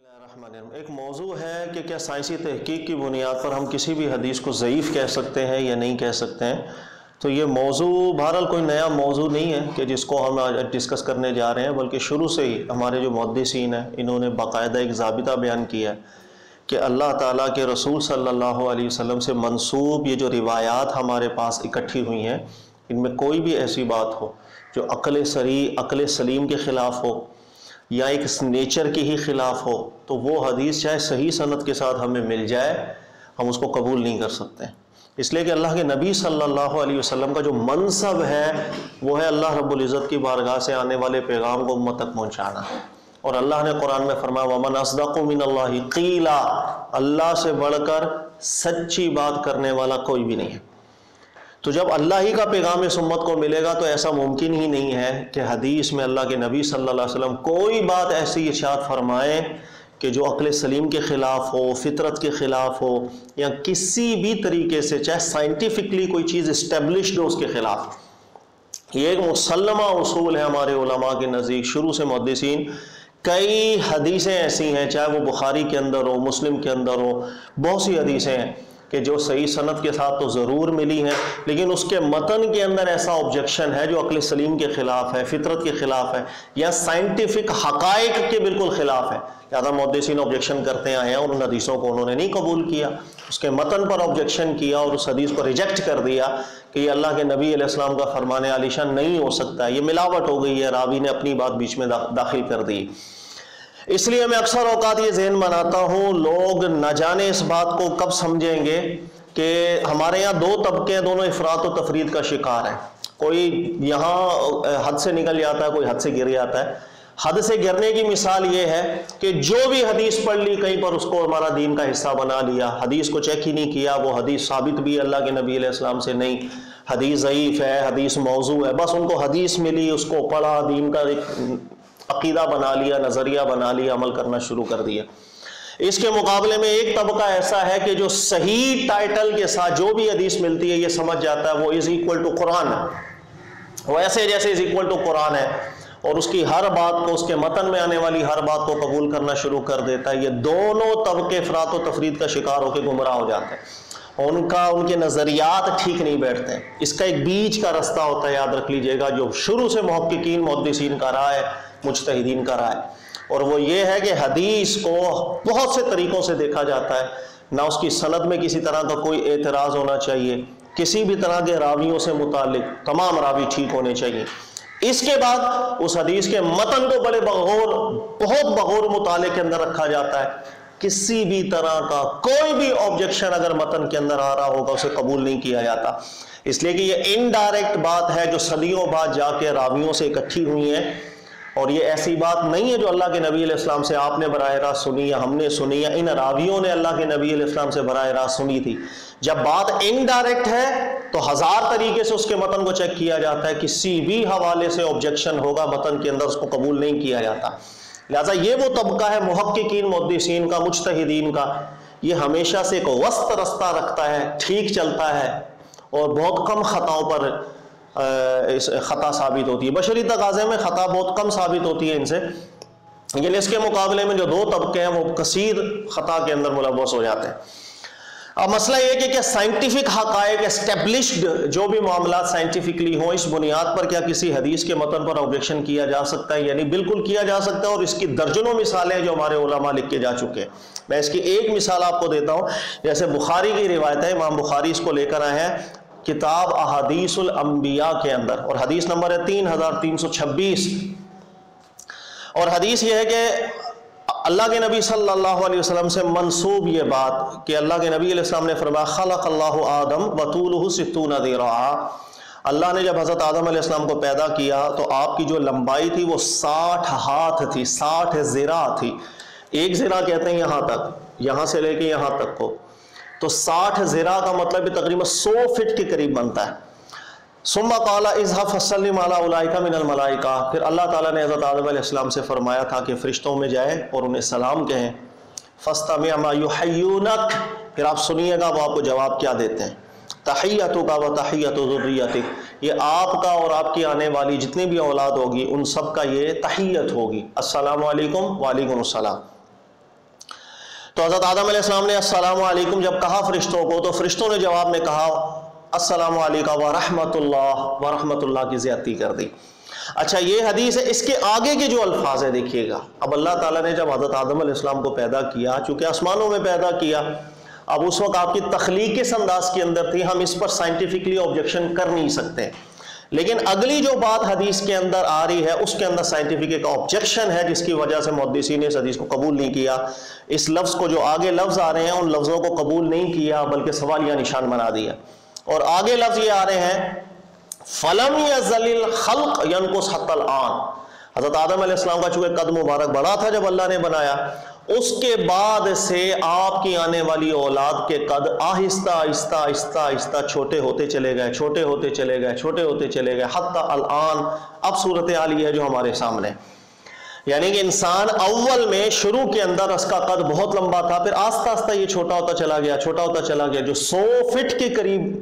ایک موضوع ہے کہ کیا سائنسی تحقیق کی بنیاد پر ہم کسی بھی حدیث کو ضعیف کہہ سکتے ہیں یا نہیں کہہ سکتے ہیں. تو یہ موضوع بہرحال کوئی نیا موضوع نہیں ہے کہ جس کو ہم آج ڈسکس کرنے جا رہے ہیں، بلکہ شروع سے ہی ہمارے جو محدثین ہیں انہوں نے باقاعدہ ایک ضابطہ بیان کیا ہے کہ اللہ تعالیٰ کے رسول صلی اللہ علیہ وسلم سے منسوب یہ جو روایات ہمارے پاس اکٹھی ہوئی ہیں، ان میں کوئی بھی ایسی بات ہو جو عقل سلیم کے خلاف ہو یا ایک نیچر کی ہی خلاف ہو، تو وہ حدیث چاہے صحیح سند کے ساتھ ہمیں مل جائے ہم اس کو قبول نہیں کر سکتے، اس لیے کہ اللہ کے نبی صلی اللہ علیہ وسلم کا جو منصب ہے وہ ہے اللہ رب العزت کی بارگاہ سے آنے والے پیغام کو امت تک پہنچانا. اور اللہ نے قرآن میں فرمایا وَمَنْ أَصْدَقُ مِنَ اللَّهِ قِيلًا، اللہ سے بڑھ کر سچی بات کرنے والا کوئی بھی نہیں ہے. تو جب اللہ ہی کا پیغام اس امت کو ملے گا تو ایسا ممکن ہی نہیں ہے کہ حدیث میں اللہ کے نبی صلی اللہ علیہ وسلم کوئی بات ایسی ارشاد فرمائیں کہ جو عقل سلیم کے خلاف ہو، فطرت کے خلاف ہو، یا کسی بھی طریقے سے چاہے سائنٹیفکلی کوئی چیز اسٹیبلشڈ ہو اس کے خلاف. یہ ایک مسلمہ اصول ہے ہمارے علماء کے نزدیک شروع سے محدثین. کئی حدیثیں ایسی ہیں چاہے وہ بخاری کے اندر ہو، مسلم کے اندر ہو، بہت سی حدیثیں ہیں کہ جو صحیح سند کے ساتھ تو ضرور ملی ہیں لیکن اس کے متن کے اندر ایسا آبجیکشن ہے جو عقل سلیم کے خلاف ہے، فطرت کے خلاف ہے، یا سائنٹیفک حقائق کے بالکل خلاف ہے. لہٰذا محدثین آبجیکشن کرتے آئے ہیں اور ان حدیثوں کو انہوں نے نہیں قبول کیا، اس کے متن پر آبجیکشن کیا اور اس حدیث کو ریجیکٹ کر دیا کہ یہ اللہ کے نبی علیہ السلام کا فرمان عالی شان نہیں ہو سکتا، یہ ملاوٹ ہو گئی ہے، راوی نے اپنی بات بیچ میں داخل کر دی. اس لیے میں اکثر اوقات یہ ذہن بناتا ہوں لوگ نہ جانے اس بات کو کب سمجھیں گے کہ ہمارے یہاں دو طبقے ہیں، دونوں افراط و تفرید کا شکار ہیں. کوئی یہاں حد سے نکل جاتا ہے، کوئی حد سے گر جاتا ہے. حد سے گرنے کی مثال یہ ہے کہ جو بھی حدیث پڑھ لی کہیں پر اس کو ہمارا دین کا حصہ بنا لیا، حدیث کو چیک ہی نہیں کیا، وہ حدیث ثابت بھی اللہ کے نبی علیہ السلام سے نہیں، حدیث ضعیف ہے، حدیث موضوع ہے، بس ان کو حدیث ملی، اس کو پڑھا، دین کا عقیدہ بنا لیا، نظریہ بنا لیا، عمل کرنا شروع کر دیا. اس کے مقابلے میں ایک طبقہ ایسا ہے کہ جو صحیح ٹائٹل کے ساتھ جو بھی حدیث ملتی ہے یہ سمجھ جاتا ہے وہ از ایکول ٹو قرآن ہے، وہ ایسے جیسے از ایکول ٹو قرآن ہے، اور اس کی ہر بات کو، اس کے متن میں آنے والی ہر بات کو قبول کرنا شروع کر دیتا ہے. یہ دونوں طبقے افراط و تفرید کا شکار ہو کے گمراہ ہو جاتے ہیں، ان کے نظریات ٹھیک نہیں بیٹھتے ہیں. اس کا ایک بیچ کا رستہ ہوتا ہے، یاد رکھ لیجئے گا، جو شروع سے محققین محدثین کا رہا ہے، مجتہدین کا رہا ہے، اور وہ یہ ہے کہ حدیث کو بہت سے طریقوں سے دیکھا جاتا ہے. نہ اس کی سند میں کسی طرح کا کوئی اعتراض ہونا چاہیے، کسی بھی طرح کے راویوں سے متعلق تمام راوی ٹھیک ہونے چاہیے. اس کے بعد اس حدیث کے متن کو بہت بغور مطالعے کے اندر رکھا جاتا ہے. کسی بھی طرح کا کوئی بھی آبجیکشن اگر متن کے اندر آ رہا ہوگا اسے قبول نہیں کیا جاتا، اس لیے کہ یہ انڈائریکٹ بات ہے جو صدیوں بعد جا کے راویوں سے اکٹھی ہوئی ہے. اور یہ ایسی بات نہیں ہے جو اللہ کے نبی علیہ السلام سے آپ نے براہ راست سنی یا ہم نے سنی یا ان راویوں نے اللہ کے نبی علیہ السلام سے براہ راست سنی تھی. جب بات انڈائریکٹ ہے تو ہزار طریقے سے اس کے متن کو چیک کیا جاتا ہے، کسی بھی حوالے سے آبجیکشن ہوگا متن کے اندر اس کو قبول نہیں کیا جاتا. لہٰذا یہ وہ طبقہ ہے محققین محدثین کا، مجتہدین کا، یہ ہمیشہ سے ایک وسط رستہ رکھتا ہے، ٹھیک چلتا ہے اور بہت کم خطاؤں پر خطا ثابت ہوتی ہے. بشری تقاضے میں خطا بہت کم ثابت ہوتی ہے ان سے، لیکن اس کے مقابلے میں جو دو طبقے ہیں وہ کثیر خطا کے اندر ملوث ہو جاتے ہیں. اب مسئلہ یہ کہ کیا سائنٹیفک حقائق اسٹیبلشڈ جو بھی معاملات سائنٹیفکلی ہوں، اس بنیاد پر کیا کسی حدیث کے متن پر آبجیکشن کیا جا سکتا ہے؟ یعنی بالکل کیا جا سکتا ہے، اور اس کی درجنوں مثالیں جو ہمارے علماء لکھ کے جا چکے ہیں. میں اس کی ایک مثال آپ کو دیتا ہوں. جیسے بخاری کی روایت ہے، امام بخاری اس کو لے کر آئے ہیں کتاب احادیث الانبیاء کے اندر، اور حدیث نمبر ہے 3326، اور حدیث یہ ہے کہ اللہ کے نبی صلی اللہ علیہ وسلم سے منسوب یہ بات کہ اللہ کے نبی علیہ السلام نے فرمایا خلق اللہ آدم وطولہ 60 ذراعا. اللہ نے جب حضرت آدم علیہ السلام کو پیدا کیا تو آپ کی جو لمبائی تھی وہ 60 ہاتھ تھی، 60 ذراع تھی. ایک ذراع کہتے ہیں یہاں تک، یہاں سے لے کے یہاں تک کو، تو 60 ذراع کا مطلب تقریباً 100 فٹ کے قریب بنتا ہے. ثم قال اذهب فسلم على اولئک من الملائکہ، پھر اللہ تعالیٰ نے حضرت آدم علیہ السلام سے فرمایا تھا کہ فرشتوں میں جائیں اور انہیں سلام کہیں. فاستمع ما یحیونک، پھر آپ سنیے گا وہ آپ کو جواب کیا دیتے ہیں. تحیتک و تحیت ذریتک، یہ آپ کا اور آپ کی آنے والی جتنی بھی اولاد ہوگی ان سب کا یہ تحیت ہوگی. السلام علیکم، وعلیکم السلام. تو حضرت آدم علیہ السلام نے السلام علیکم جب کہا فرشتوں کو، تو فرشتوں نے جواب میں کہا السلام علیکم ورحمۃ اللہ کی زیادتی کر دی۔ اچھا یہ حدیث ہے، اس کے آگے کے جو الفاظ ہے دیکھیے گا۔ اب اللہ تعالیٰ نے جب حضرت آدم علیہ السلام کو پیدا کیا، چونکہ آسمانوں میں پیدا کیا، اب اس وقت آپ کی تخلیق کس انداز کے اندر تھی، ہم اس پر سائنٹیفکلی آبجیکشن کر نہیں سکتے، لیکن اگلی جو بات حدیث کے اندر آ رہی ہے اس کے اندر سائنٹیفک ایک آبجیکشن ہے، جس کی وجہ سے محدثین نے اس حدیث کو قبول نہیں کیا۔ اس لفظ کو، جو آگے لفظ آ رہے ہیں ان لفظوں کو قبول نہیں کیا بلکہ سوالیہ نشان بنا دیا، اور آگے لفظ یہ آ رہے ہیں فَلَمْ يَزَلِ الْخَلْقُ يَنْقُصُ حَتَّى الْآنَ۔ حضرت آدم علیہ السلام کا چونکہ قد مبارک بڑا تھا جب اللہ نے بنایا، اس کے بعد سے آپ کی آنے والی اولاد کے قد آہستہ آہستہ آہستہ آہستہ چھوٹے ہوتے چلے گئے، چھوٹے ہوتے چلے گئے، چھوٹے ہوتے چلے گئے، حتی الآن، اب صورتحال یہ ہے جو ہمارے سامنے، یعنی کہ انسان اول میں شروع کے اندر اس کا قد بہت لمبا تھا، پھر آہستہ آہستہ یہ چھوٹا ہوتا چلا گیا، چھوٹا ہوتا چلا گیا، جو 100 فٹ کے قریب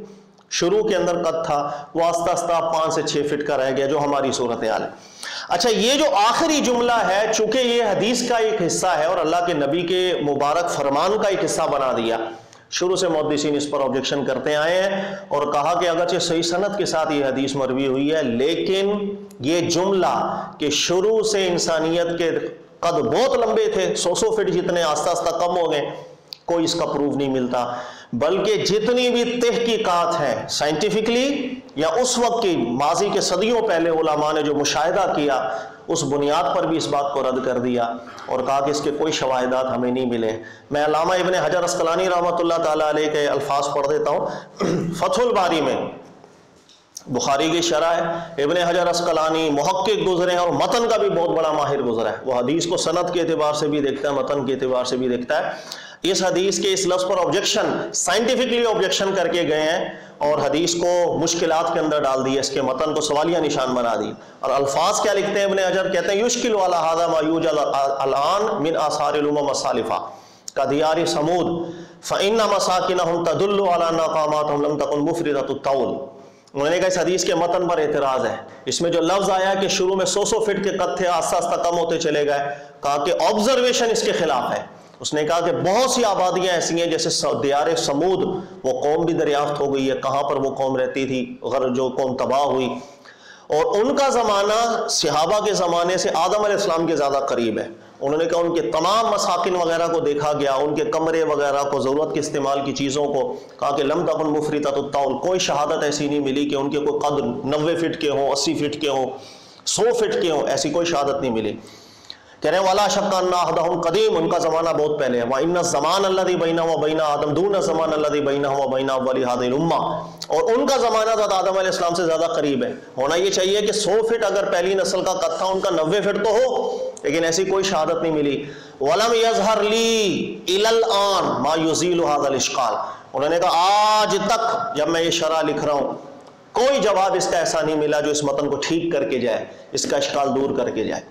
شروع کے اندر قد تھا وہ آہستہ آہستہ 5 سے 6 فٹ کا رہ گیا، جو ہماری صورتحال ہے۔ اچھا یہ جو آخری جملہ ہے، چونکہ یہ حدیث کا ایک حصہ ہے اور اللہ کے نبی کے مبارک فرمان کا ایک حصہ بنا دیا، شروع سے محدثین اس پر آبجیکشن کرتے آئے ہیں اور کہا کہ اگرچہ صحیح سند کے ساتھ یہ حدیث مروی ہوئی ہے، لیکن یہ جملہ کہ شروع سے انسانیت کے قد بہت لمبے تھے، 100 فٹ جتنے، آہستہ آہستہ کم ہو گئے، کوئی اس کا پروف نہیں ملتا، بلکہ جتنی بھی تحقیقات ہیں سائنٹیفکلی یا اس وقت کی ماضی کے صدیوں پہلے علماء نے جو مشاہدہ کیا، اس بنیاد پر بھی اس بات کو رد کر دیا اور کہا کہ اس کے کوئی شواہدات ہمیں نہیں ملے۔ میں علامہ ابن حجر عسقلانی رحمۃ اللہ تعالیٰ علیہ کے الفاظ پڑھ دیتا ہوں۔ فتح الباری میں، بخاری کی شرح ہے، ابن حجر عسقلانی محقق گزرے ہیں اور متن کا بھی بہت بڑا ماہر گزرا ہے، وہ حدیث کو سند کے اعتبار سے بھی دیکھتا ہے، متن کے اعتبار سے بھی دیکھتا ہے۔ اس حدیث کے اس لفظ پر آبجیکشن، سائنٹیفکلی آبجیکشن کر کے گئے ہیں اور حدیث کو مشکلات کے اندر ڈال دی، اس کے متن کو سوالیہ نشان بنا دی، اور الفاظ کیا لکھتے ہیں ابن حجر، کہتے ہیں یشکل علی ھذا ما یوجد الان من آثار الامم السالفہ کدیار ثمود فان مساکنہم تدل علی ان اقاماتہم لم تکن مفردۃ الطول۔ انہوں نے کہا اس حدیث کے متن پر اعتراض ہے، اس میں جو لفظ آیا کہ شروع میں 100 فٹ کے قد تھے، آہستہ آہستہ کم ہوتے چلے گئے، کہا کہ آبزرویشن اس کے خلاف ہے۔ اس نے کہا کہ بہت سی آبادیاں ایسی ہیں جیسے دیار سمود، وہ قوم بھی دریافت ہو گئی ہے، کہاں پر وہ قوم رہتی تھی، جو قوم تباہ ہوئی، اور ان کا زمانہ صحابہ کے زمانے سے آدم علیہ السلام کے زیادہ قریب ہے۔ انہوں نے کہا ان کے تمام مساکن وغیرہ کو دیکھا گیا، ان کے کمرے وغیرہ کو، ضرورت کے استعمال کی چیزوں کو، کہا کہ لم تکن مفردۃ الطول، کوئی شہادت ایسی نہیں ملی کہ ان کے کوئی قد 90 فٹ کے ہوں، 80 فٹ کے ہوں، 100 فٹ کے ہوں، ایسی کوئی شہادت نہیں ملی۔ کہہ رہے ہیں وَلَا شَكَّ أَنَّ أَحَدَهُمْ قَدِيمٌ، ان کا زمانہ بہت پہلے ہے، وَإِنَّ الزَّمَانَ الَّذِي بَيْنَهُ وَبَيْنَ آدَمَ دُونَ الزَّمَانِ الَّذِي بَيْنَهُ وَبَيْنَ أَوَّلِ هَذِهِ الْأُمَّةِ، اور ان کا زمانہ حضرت آدم علیہ السلام سے زیادہ قریب ہے۔ ہونا یہ چاہیے کہ 100 فٹ اگر پہلی نسل کا قد تھا، ان کا 90 فٹ تو ہو، لیکن ایسی کوئی شہادت نہیں ملی۔ وَلَمْ يَظْهَرْ لِي إِلَى الْآنِ مَا يُزِيلُ هَذَا الْإِشْكَالَ، انہوں نے کہا آج تک جب میں یہ شرح لکھ رہا ہوں کوئی جواب اس کا ایسا نہیں ملا جو اس متن کو ٹھیک کر کے جائے، اس کا اشکال دور کر کے جائے۔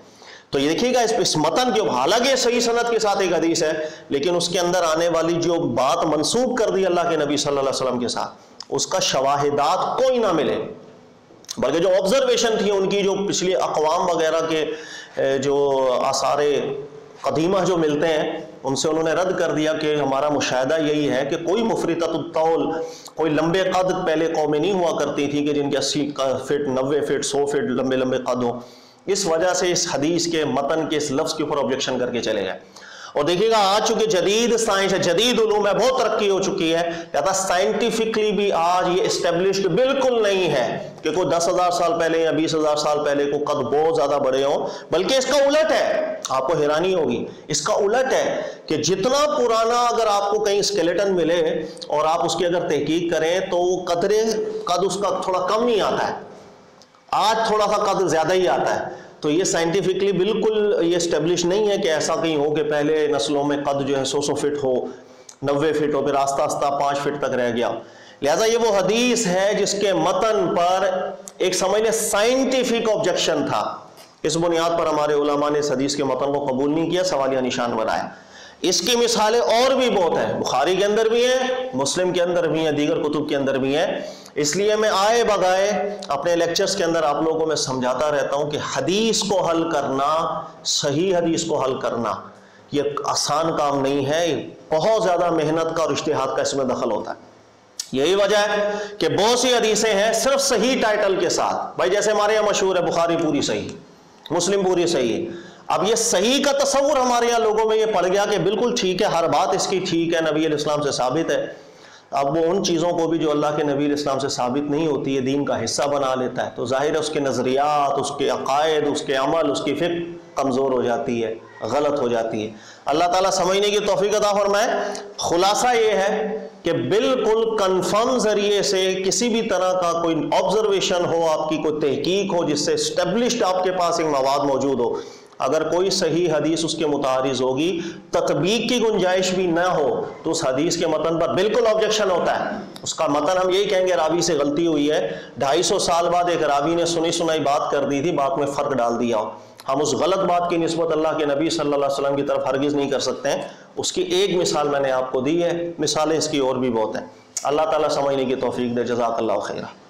تو یہ دیکھیے گا اس متن کے، حالانکہ صحیح سند کے ساتھ ایک حدیث ہے، لیکن اس کے اندر آنے والی جو بات منسوب کر دی اللہ کے نبی صلی اللہ علیہ وسلم کے ساتھ، اس کا شواہدات کوئی نہ ملے، بلکہ جو آبزرویشن تھی ان کی، جو پچھلی اقوام وغیرہ کے جو آثار قدیمہ جو ملتے ہیں، ان سے انہوں نے رد کر دیا کہ ہمارا مشاہدہ یہی ہے کہ کوئی مفردۃ الطول، کوئی لمبے قد پہلے قومیں نہیں ہوا کرتی تھی کہ جن کے 80 فٹ، 90 فٹ، 100 فٹ لمبے لمبے قد ہوں۔ اس وجہ سے اس حدیث کے متن کے اس لفظ کے اوپر آبجیکشن کر کے چلے گئے۔ اور دیکھیے گا آج چونکہ جدید سائنس ہے، جدید علوم ہے، بہت ترقی ہو چکی ہے، لہذا سائنٹیفکلی بھی آج یہ اسٹیبلشڈ بالکل نہیں ہے کہ کوئی 10,000 سال پہلے یا 20,000 سال پہلے کو قد بہت زیادہ بڑے ہوں، بلکہ اس کا الٹ ہے۔ آپ کو حیرانی ہوگی، اس کا الٹ ہے کہ جتنا پرانا اگر آپ کو کہیں اسکیلیٹن ملے اور آپ اس کی اگر تحقیق کریں تو وہ قد اس کا تھوڑا کم نہیں آتا ہے، آج تھوڑا سا قد زیادہ ہی آتا ہے۔ تو یہ سائنٹیفکلی بالکل یہ اسٹیبلش نہیں ہے کہ ایسا کہیں ہو کہ پہلے نسلوں میں قد جو ہے 100 فٹ ہو، 90 فٹ ہو، پھر آہستہ آہستہ 5 فٹ تک رہ گیا۔ لہٰذا یہ وہ حدیث ہے جس کے متن پر ایک سمجھ لیں سائنٹیفک آبجیکشن تھا، اس بنیاد پر ہمارے علماء نے اس حدیث کے متن کو قبول نہیں کیا، سوالیہ نشان بنایا۔ اس کی مثالیں اور بھی بہت ہیں، بخاری کے اندر بھی ہیں، مسلم کے اندر بھی ہیں، دیگر کتب کے اندر بھی ہیں۔ اس لیے میں آئے بگائے اپنے لیکچرز کے اندر آپ لوگوں کو میں سمجھاتا رہتا ہوں کہ حدیث کو حل کرنا، صحیح حدیث کو حل کرنا، یہ آسان کام نہیں ہے، بہت زیادہ محنت کا اور اجتہاد کا اس میں دخل ہوتا ہے۔ یہی وجہ ہے کہ بہت سی حدیثیں ہیں صرف صحیح ٹائٹل کے ساتھ، بھائی جیسے ہمارے یہاں مشہور ہے بخاری پوری صحیح، مسلم پوری صحیح ہے۔ اب یہ صحیح کا تصور ہمارے یہاں لوگوں میں یہ پڑ گیا کہ بالکل ٹھیک ہے، ہر بات اس کی ٹھیک ہے، نبی علیہ السلام سے ثابت ہے۔ اب وہ ان چیزوں کو بھی جو اللہ کے نبی علیہ السلام سے ثابت نہیں ہوتی ہے دین کا حصہ بنا لیتا ہے، تو ظاہر ہے اس کے نظریات، اس کے عقائد، اس کے عمل، اس کی فکر کمزور ہو جاتی ہے، غلط ہو جاتی ہے۔ اللہ تعالیٰ سمجھنے کی توفیق عطا فرمائے۔ خلاصہ یہ ہے کہ بالکل کنفرم ذریعے سے کسی بھی طرح کا کوئی آبزرویشن ہو، آپ کی کوئی تحقیق ہو جس سے اسٹیبلشڈ آپ کے پاس ایک مواد موجود ہو، اگر کوئی صحیح حدیث اس کے متعارض ہوگی، تطبیق کی گنجائش بھی نہ ہو، تو اس حدیث کے متن پر بالکل آبجیکشن ہوتا ہے۔ اس کا متن ہم یہی کہیں گے راوی سے غلطی ہوئی ہے، 250 سال بعد ایک راوی نے سنی سنائی بات کر دی تھی، بات میں فرق ڈال دیا ہو، ہم اس غلط بات کی نسبت اللہ کے نبی صلی اللہ علیہ وسلم کی طرف ہرگز نہیں کر سکتے ہیں۔ اس کی ایک مثال میں نے آپ کو دی ہے، مثالیں اس کی اور بھی بہت ہیں۔ اللہ تعالیٰ سمجھنے کی توفیق دے۔ جزاک اللہ خیرہ۔